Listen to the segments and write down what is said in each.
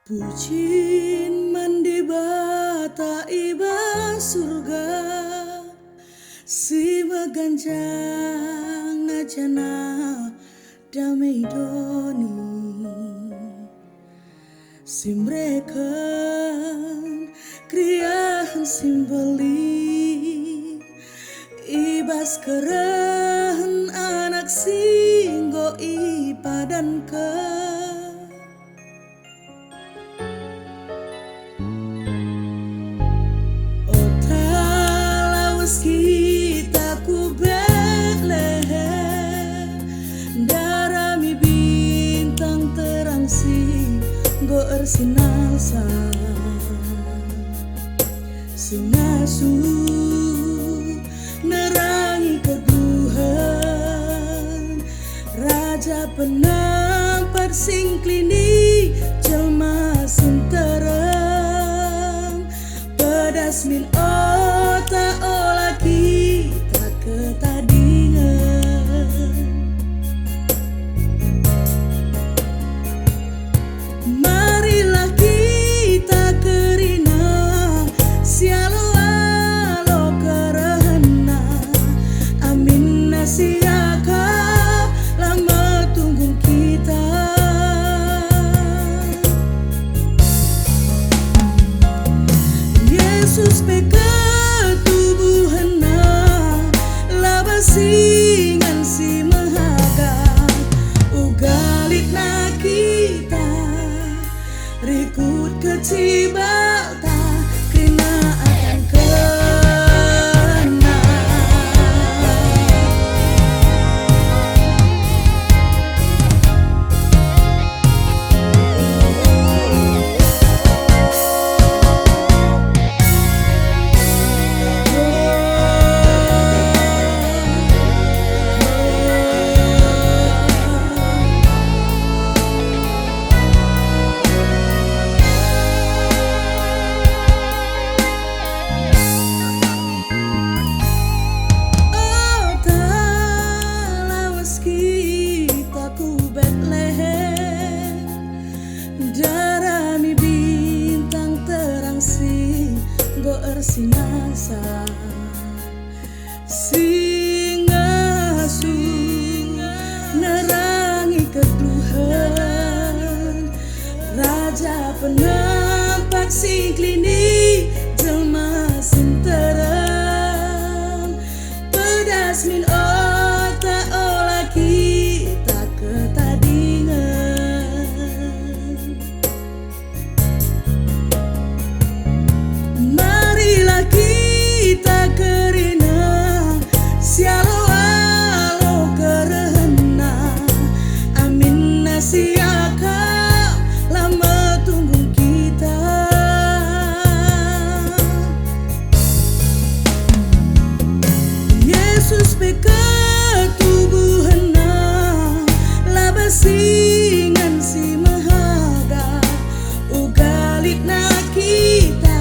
Pucin mandi bata iba surga si maganjang najana damai doni simrekan kriahan simbeli ibas keren anak singgo ipadan ke kita ku Betlehem darami bintang terang si go ersinasa sinasu nerangi keduhan raja penampat sing klini jelma sintereng pedas min ota olah kita ketadingan marilah kita kerina sialo alo kerana amin nasiaka lama tunggu kita Yesus singan si mahaga ugalit na kita rikut kecibalta kena akan kena darami bintang terang si go ersinasa singasu nerangi keduhan raja penampak si klini jelma sintereng pedas min ota olah kita ketadingan kita kerina sialo alo kerana amin nasiaka lama tunggu kita Yesus beka tubuhana laba singan si mahaga ugalit na kita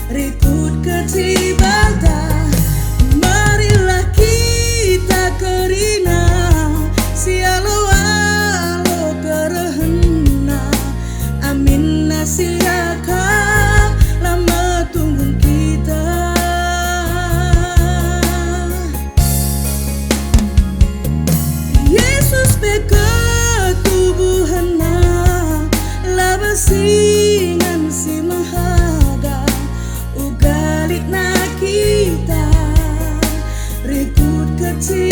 rikut kecibalta marilah kita kerina sialo alo kerana amin nasiaka lama tunggu kita Yesus beka tubuhana laba singan si mahaga ugalit na kita rikut kecil